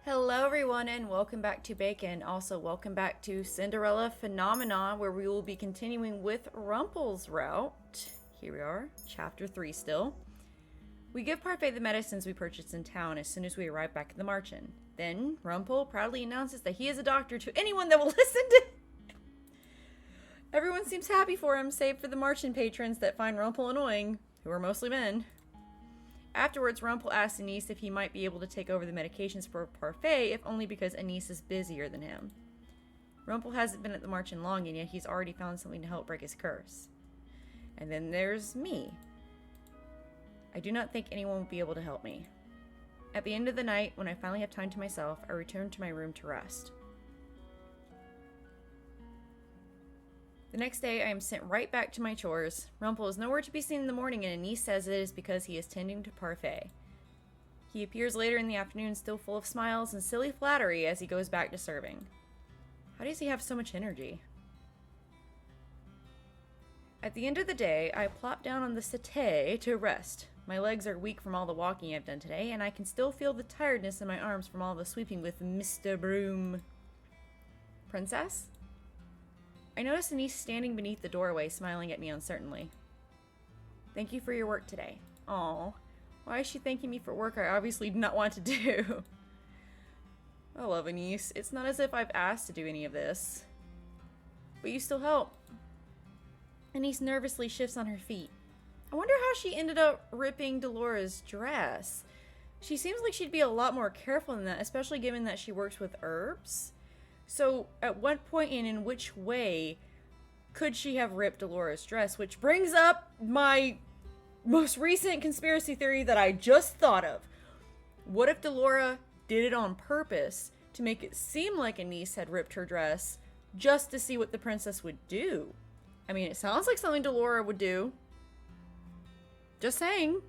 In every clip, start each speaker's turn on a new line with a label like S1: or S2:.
S1: Hello everyone and welcome back to Bacon. Also welcome back to Cinderella Phenomena, where we will be continuing with Rumpel's route. Here we are, chapter 3 still. We give Parfait the medicines we purchased in town as soon as we arrive back at the Marchen. Then Rumpel proudly announces that he is a doctor to anyone that will listen to Everyone seems happy for him, save for the Marchen patrons that find Rumpel annoying, who are mostly men. Afterwards, Rumpel asks Anise if he might be able to take over the medications for Parfait, if only because Anise is busier than him. Rumpel hasn't been at the Marchen long, and yet he's already found something to help break his curse. And then there's me. I do not think anyone will be able to help me. At the end of the night, when I finally have time to myself, I return to my room to rest. The next day, I am sent right back to my chores. Rumpel is nowhere to be seen in the morning, and Anise says it is because he is tending to Parfait. He appears later in the afternoon, still full of smiles and silly flattery as he goes back to serving. How does he have so much energy? At the end of the day, I plop down on the settee to rest. My legs are weak from all the walking I've done today, and I can still feel the tiredness in my arms from all the sweeping with Mr. Broom. Princess? I notice Anise standing beneath the doorway, smiling at me uncertainly. Thank you for your work today. Aw, why is she thanking me for work I obviously do not want to do? I love Anise. It's not as if I've asked to do any of this. But you still help. Anise nervously shifts on her feet. I wonder how she ended up ripping Dolores' dress. She seems like she'd be a lot more careful than that, especially given that she works with herbs. So, at what point and in which way could she have ripped Dolores' dress? Which brings up my most recent conspiracy theory that I just thought of. What if Dolores did it on purpose to make it seem like Anise had ripped her dress just to see what the princess would do? I mean, it sounds like something Dolores would do. Just saying.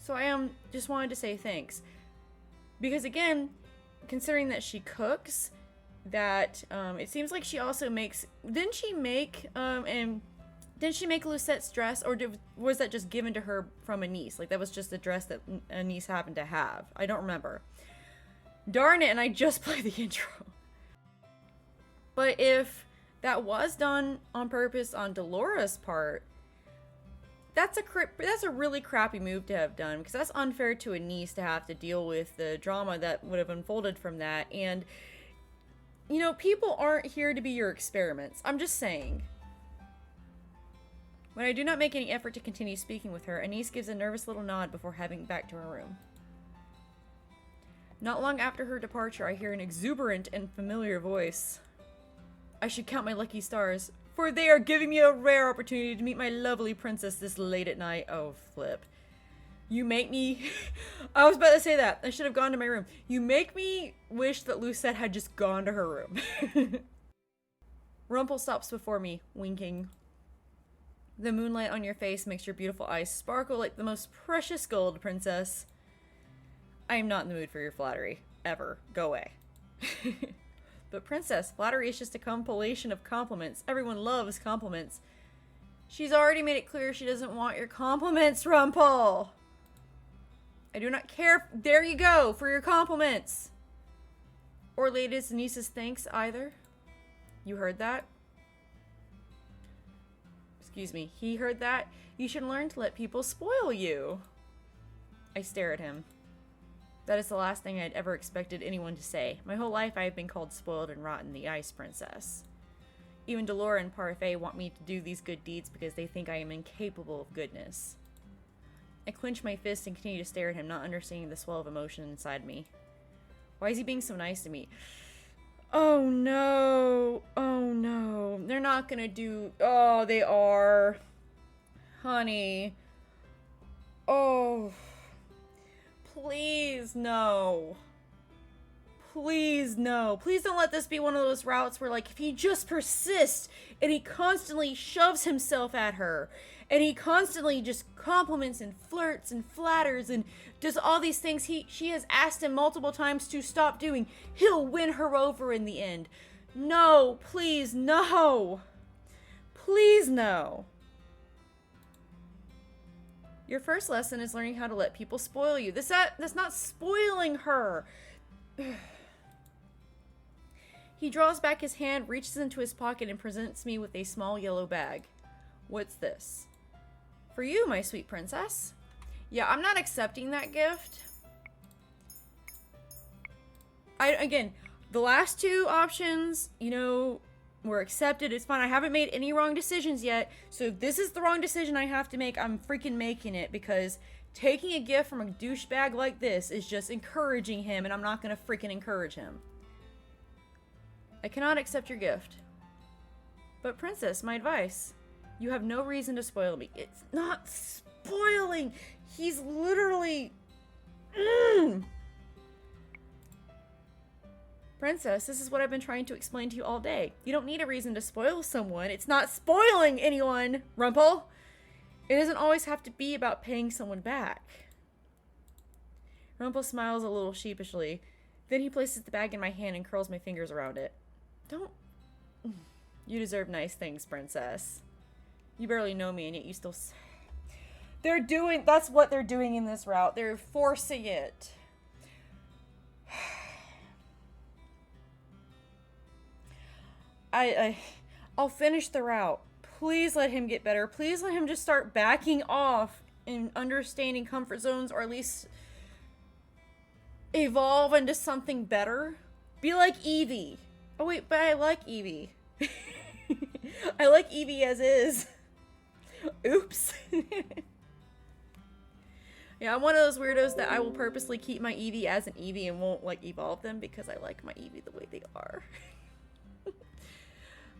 S1: So I just wanted to say thanks. Because again, considering that she cooks, that it seems like she also makes, didn't she make Lucette's dress, or was that just given to her from Anise? Like that was just the dress that Anise happened to have. I don't remember. Darn it, and I just played the intro. But if that was done on purpose on Dolores' part, that's a really crappy move to have done, because that's unfair to Anise to have to deal with the drama that would have unfolded from that. And, you know, people aren't here to be your experiments. I'm just saying. When I do not make any effort to continue speaking with her, Anise gives a nervous little nod before heading back to her room. Not long after her departure, I hear an exuberant and familiar voice. I should count my lucky stars, for they are giving me a rare opportunity to meet my lovely princess this late at night. Oh, flip. You make me... I was about to say that. I should have gone to my room. You make me wish that Lucette had just gone to her room. Rumpel stops before me, winking. The moonlight on your face makes your beautiful eyes sparkle like the most precious gold, princess. I am not in the mood for your flattery. Ever. Go away. But princess, flattery is just a compilation of compliments. Everyone loves compliments. She's already made it clear she doesn't want your compliments, Rumpel. I do not care. There you go, for your compliments. Or Lady Anise's thanks either. You heard that? Excuse me, he heard that? You should learn to let people spoil you. I stare at him. That is the last thing I'd ever expected anyone to say. My whole life I have been called spoiled and rotten, the ice princess. Even Dolores and Parfait want me to do these good deeds because they think I am incapable of goodness. I clench my fist and continue to stare at him, not understanding the swell of emotion inside me. Why is he being so nice to me? Oh no. Oh no. They're not gonna do... Oh, they are. Honey. Oh... Please, no. Please, no. Please don't let this be one of those routes where, like, if he just persists and he constantly shoves himself at her and he constantly just compliments and flirts and flatters and does all these things she has asked him multiple times to stop doing, he'll win her over in the end. No, please, no. Please, no. Your first lesson is learning how to let people spoil you. That's not spoiling her. He draws back his hand, reaches into his pocket, and presents me with a small yellow bag. What's this? For you, my sweet princess. Yeah, I'm not accepting that gift. Again, the last two options, you know, were accepted. It's fine. I haven't made any wrong decisions yet. So if this is the wrong decision I have to make, I'm freaking making it, because taking a gift from a douchebag like this is just encouraging him, and I'm not going to freaking encourage him. I cannot accept your gift. But princess, my advice. You have no reason to spoil me. It's not spoiling. He's literally... Princess, this is what I've been trying to explain to you all day. You don't need a reason to spoil someone. It's not spoiling anyone, Rumpel. It doesn't always have to be about paying someone back. Rumpel smiles a little sheepishly. Then he places the bag in my hand and curls my fingers around it. Don't... You deserve nice things, princess. You barely know me, and yet you still... They're doing... That's what they're doing in this route. They're forcing it. I'll finish the route. Please let him get better. Please let him just start backing off and understanding comfort zones, or at least evolve into something better. Be like Eevee. Oh wait, but I like Eevee. I like Eevee as is. Oops. Yeah, I'm one of those weirdos that I will purposely keep my Eevee as an Eevee and won't like evolve them because I like my Eevee the way they are.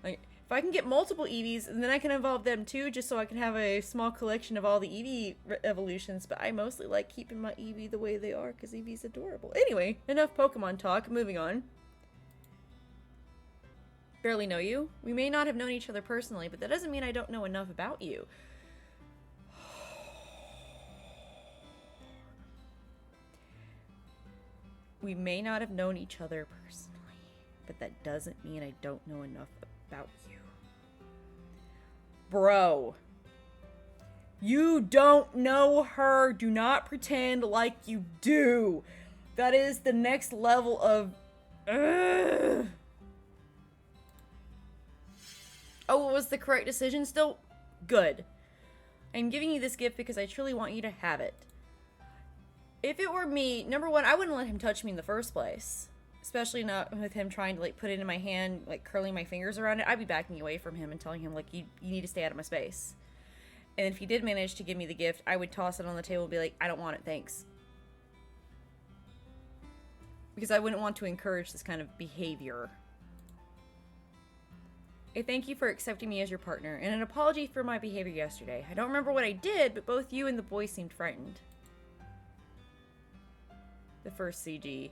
S1: Like, if I can get multiple Eevees, and then I can evolve them too, just so I can have a small collection of all the Eevee evolutions, but I mostly like keeping my Eevee the way they are, because Eevee's adorable. Anyway, enough Pokemon talk, moving on. Barely know you. We may not have known each other personally, but that doesn't mean I don't know enough about you. We may not have known each other personally, but that doesn't mean I don't know enough about you. Bro. You don't know her. Do not pretend like you do. That is the next level of... Ugh. Oh, what was the correct decision still? Good. I'm giving you this gift because I truly want you to have it. If it were me, number one, I wouldn't let him touch me in the first place. Especially not with him trying to, like, put it in my hand, like, curling my fingers around it. I'd be backing away from him and telling him, like, you need to stay out of my space. And if he did manage to give me the gift, I would toss it on the table and be like, I don't want it, thanks. Because I wouldn't want to encourage this kind of behavior. I thank you for accepting me as your partner, and an apology for my behavior yesterday. I don't remember what I did, but both you and the boy seemed frightened. The first CG.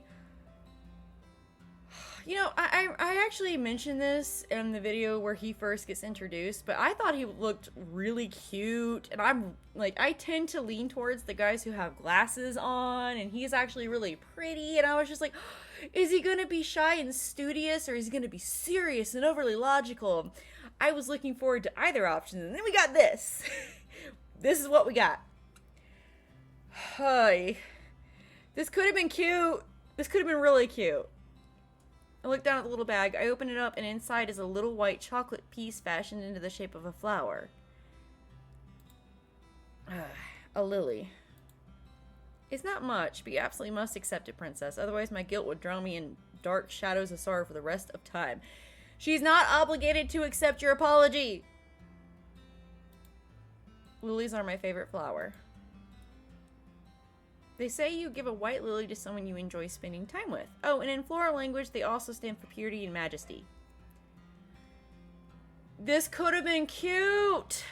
S1: You know, I actually mentioned this in the video where he first gets introduced, but I thought he looked really cute, and I'm, like, I tend to lean towards the guys who have glasses on, and he's actually really pretty, and I was just like, is he gonna be shy and studious, or is he gonna be serious and overly logical? I was looking forward to either option, and then we got this. This is what we got. Hi. This could have been cute. This could have been really cute. I look down at the little bag. I open it up, and inside is a little white chocolate piece fashioned into the shape of a flower. A lily. It's not much, but you absolutely must accept it, princess. Otherwise, my guilt would drown me in dark shadows of sorrow for the rest of time. She's not obligated to accept your apology. Lilies are my favorite flower. They say you give a white lily to someone you enjoy spending time with. Oh, and in floral language, they also stand for purity and majesty. This could have been cute!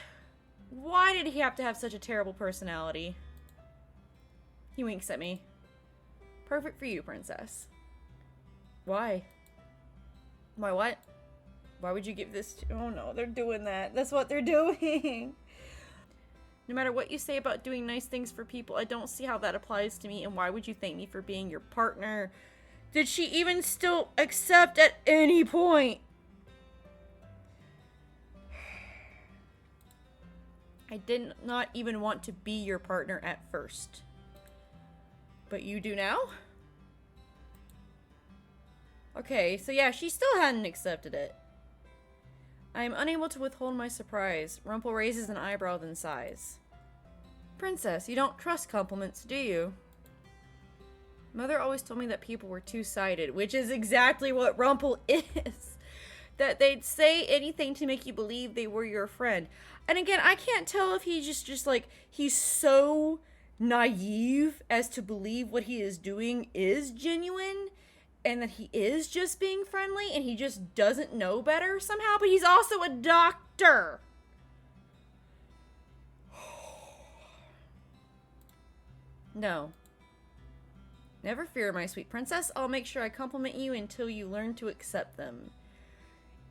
S1: Why did he have to have such a terrible personality? He winks at me. Perfect for you, princess. Why? Why what? Why would you give this to... Oh no, they're doing that. That's what they're doing. No matter what you say about doing nice things for people, I don't see how that applies to me, and why would you thank me for being your partner? Did she even still accept at any point? I did not even want to be your partner at first. But you do now? Okay, so yeah, she still hadn't accepted it. I am unable to withhold my surprise. Rumpel raises an eyebrow, then sighs. Princess, you don't trust compliments, do you? Mother always told me that people were two-sided, which is exactly what Rumpel is. That they'd say anything to make you believe they were your friend. And again, I can't tell if he's just like, he's so naive as to believe what he is doing is genuine, and that he is just being friendly, and he just doesn't know better somehow, but he's also a doctor. No. Never fear, my sweet princess. I'll make sure I compliment you until you learn to accept them.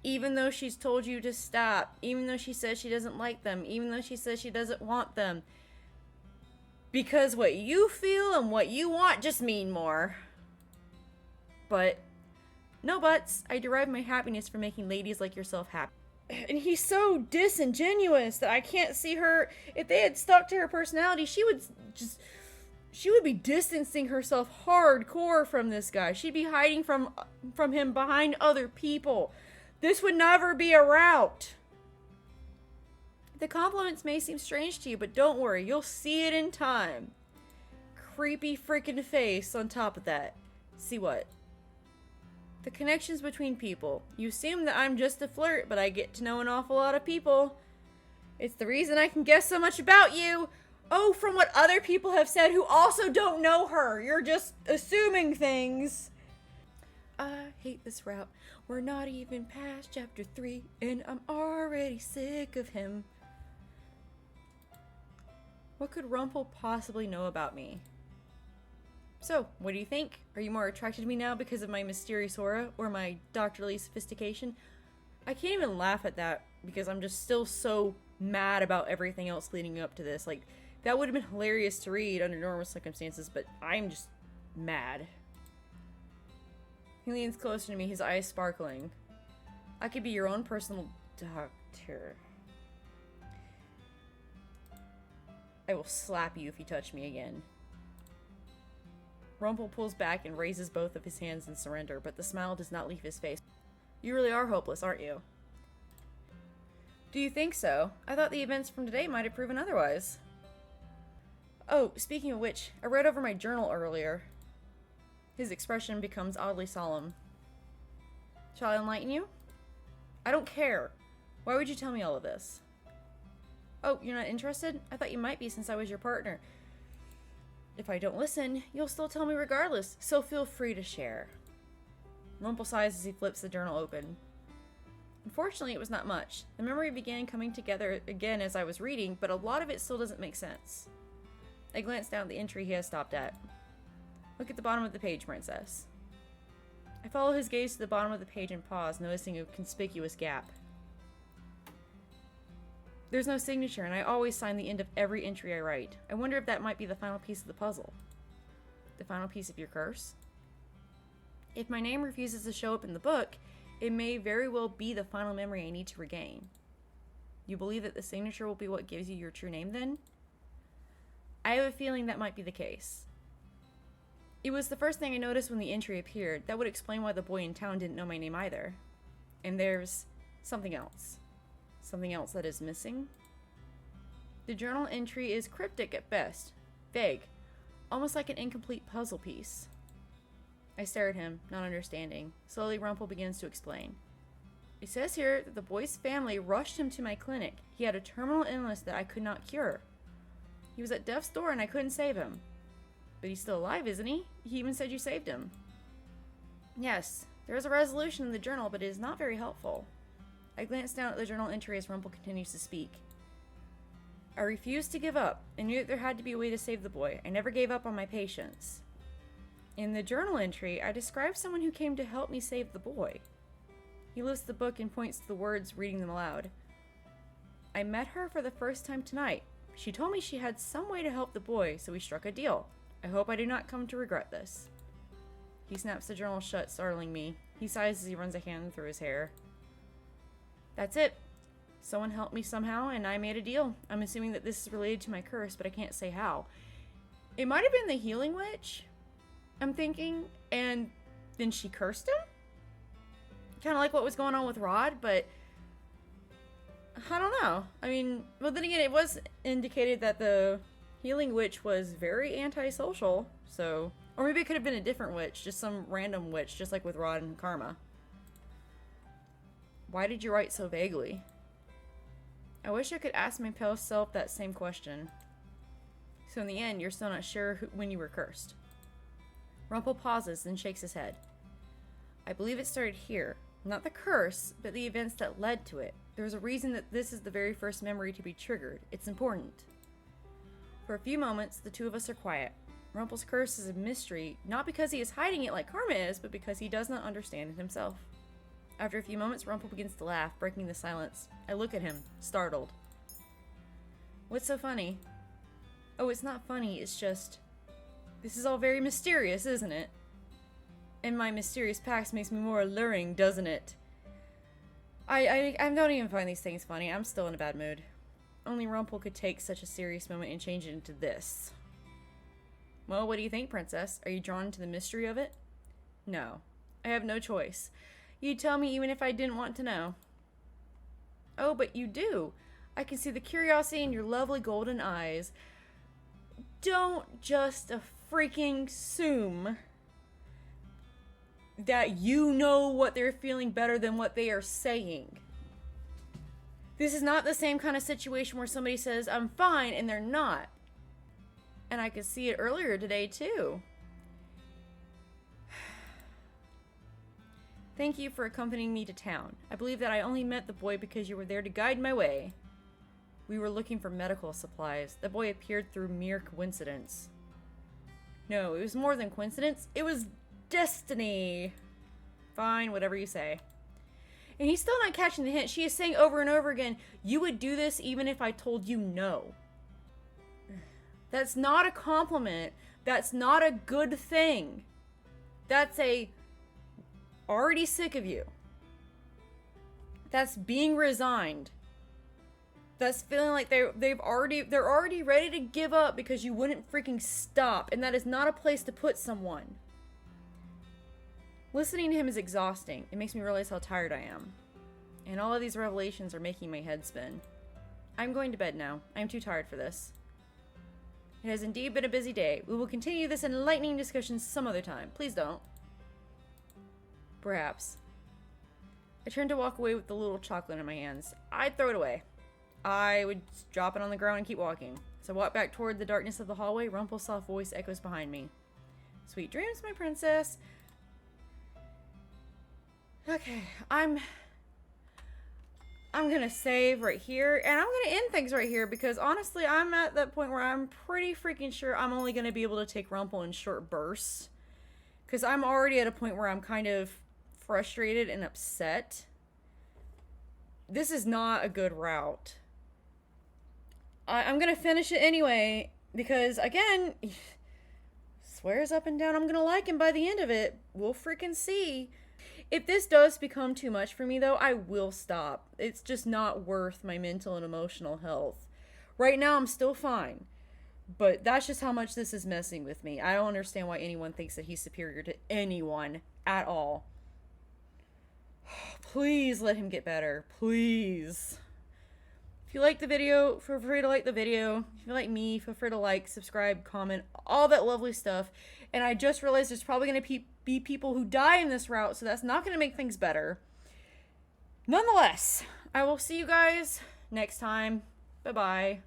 S1: Even though she's told you to stop. Even though she says she doesn't like them. Even though she says she doesn't want them. Because what you feel and what you want just mean more. But, no buts. I derive my happiness from making ladies like yourself happy. And he's so disingenuous that I can't see her. If they had stuck to her personality, she would be distancing herself hardcore from this guy. She'd be hiding from him behind other people. This would never be a route. The compliments may seem strange to you, but don't worry. You'll see it in time. Creepy freaking face on top of that. See what? The connections between people. You assume that I'm just a flirt, but I get to know an awful lot of people. It's the reason I can guess so much about you. Oh, from what other people have said who also don't know her. You're just assuming things. I hate this route. We're not even past chapter 3, and I'm already sick of him. What could Rumpel possibly know about me? So, what do you think? Are you more attracted to me now because of my mysterious aura or my doctorly sophistication? I can't even laugh at that because I'm just still so mad about everything else leading up to this. Like, that would have been hilarious to read under normal circumstances, but I'm just mad. He leans closer to me, his eyes sparkling. I could be your own personal doctor. I will slap you if you touch me again. Rumpel pulls back and raises both of his hands in surrender, but the smile does not leave his face. You really are hopeless, aren't you? Do you think so? I thought the events from today might have proven otherwise. Oh, speaking of which, I read over my journal earlier. His expression becomes oddly solemn. Shall I enlighten you? I don't care. Why would you tell me all of this? Oh, you're not interested? I thought you might be since I was your partner. If I don't listen, you'll still tell me regardless, so feel free to share. Rumpel sighs as he flips the journal open. Unfortunately, it was not much. The memory began coming together again as I was reading, but a lot of it still doesn't make sense. I glanced down at the entry he has stopped at. Look at the bottom of the page, Princess. I follow his gaze to the bottom of the page and pause, noticing a conspicuous gap. There's no signature, and I always sign the end of every entry I write. I wonder if that might be the final piece of the puzzle. The final piece of your curse? If my name refuses to show up in the book, it may very well be the final memory I need to regain. You believe that the signature will be what gives you your true name, then? I have a feeling that might be the case. It was the first thing I noticed when the entry appeared. That would explain why the boy in town didn't know my name either. And there's something else. Something else that is missing? The journal entry is cryptic at best. Vague. Almost like an incomplete puzzle piece. I stare at him, not understanding. Slowly, Rumpel begins to explain. It says here that the boy's family rushed him to my clinic. He had a terminal illness that I could not cure. He was at death's door and I couldn't save him. But he's still alive, isn't he? He even said you saved him. Yes, there is a resolution in the journal, but it is not very helpful. I glance down at the journal entry as Rumpel continues to speak. I refused to give up. I knew that there had to be a way to save the boy. I never gave up on my patients. In the journal entry, I describe someone who came to help me save the boy. He lifts the book and points to the words, reading them aloud. I met her for the first time tonight. She told me she had some way to help the boy, so we struck a deal. I hope I do not come to regret this. He snaps the journal shut, startling me. He sighs as he runs a hand through his hair. That's it. Someone helped me somehow, and I made a deal. I'm assuming that this is related to my curse, but I can't say how. It might have been the healing witch, I'm thinking, and then she cursed him? kind of like what was going on with Rod, but I don't know. I mean, well, then again, it was indicated that the healing witch was very antisocial, so... Or maybe it could have been a different witch, just some random witch, just like with Rod and Karma. Why did you write so vaguely? I wish I could ask my pale self that same question. So in the end, you're still not sure when you were cursed. Rumpel pauses, then shakes his head. I believe it started here. Not the curse, but the events that led to it. There's a reason that this is the very first memory to be triggered. It's important. For a few moments, the two of us are quiet. Rumpel's curse is a mystery, not because he is hiding it like Karma is, but because he does not understand it himself. After a few moments, Rumpel begins to laugh, breaking the silence. I look at him, startled. What's so funny? Oh, it's not funny, it's just... This is all very mysterious, isn't it? And my mysterious past makes me more alluring, doesn't it? I don't even find these things funny. I'm still in a bad mood. Only Rumpel could take such a serious moment and change it into this. Well, what do you think, Princess? Are you drawn to the mystery of it? No. I have no choice. You'd tell me even if I didn't want to know. Oh, but you do. I can see the curiosity in your lovely golden eyes. Don't just freaking assume that you know what they're feeling better than what they are saying. This is not the same kind of situation where somebody says, I'm fine, and they're not. And I could see it earlier today, too. Thank you for accompanying me to town. I believe that I only met the boy because you were there to guide my way. We were looking for medical supplies. The boy appeared through mere coincidence. No, it was more than coincidence. It was destiny. Fine, whatever you say. And he's still not catching the hint. She is saying over and over again, you would do this even if I told you no. That's not a compliment. That's not a good thing. That's a already sick of you. That's being resigned. That's feeling like they're already ready to give up because you wouldn't freaking stop, and that is not a place to put someone. Listening to him is exhausting. It makes me realize how tired I am. And all of these revelations are making my head spin. I'm going to bed now. I am too tired for this. It has indeed been a busy day. We will continue this enlightening discussion some other time. Please don't. Perhaps. I turned to walk away with the little chocolate in my hands. I'd throw it away. I would drop it on the ground and keep walking. As I walked back toward the darkness of the hallway, Rumpel's soft voice echoes behind me. Sweet dreams, my princess. Okay, I'm gonna save right here, and I'm gonna end things right here because honestly, I'm at that point where I'm pretty freaking sure I'm only gonna be able to take Rumpel in short bursts. Because I'm already at a point where I'm kind of frustrated and upset. This is not a good route. I'm gonna finish it anyway, because again, swears up and down I'm gonna like him by the end of it. We'll freaking see. If this does become too much for me though, I will stop. It's just not worth my mental and emotional health. Right now I'm still fine, but that's just how much this is messing with me. I don't understand why anyone thinks that he's superior to anyone at all. Please let him get better. Please. If you like the video, feel free to like the video. If you like me, feel free to like, subscribe, comment, all that lovely stuff. And I just realized there's probably going to be people who die in this route, so that's not going to make things better. Nonetheless, I will see you guys next time. Bye-bye.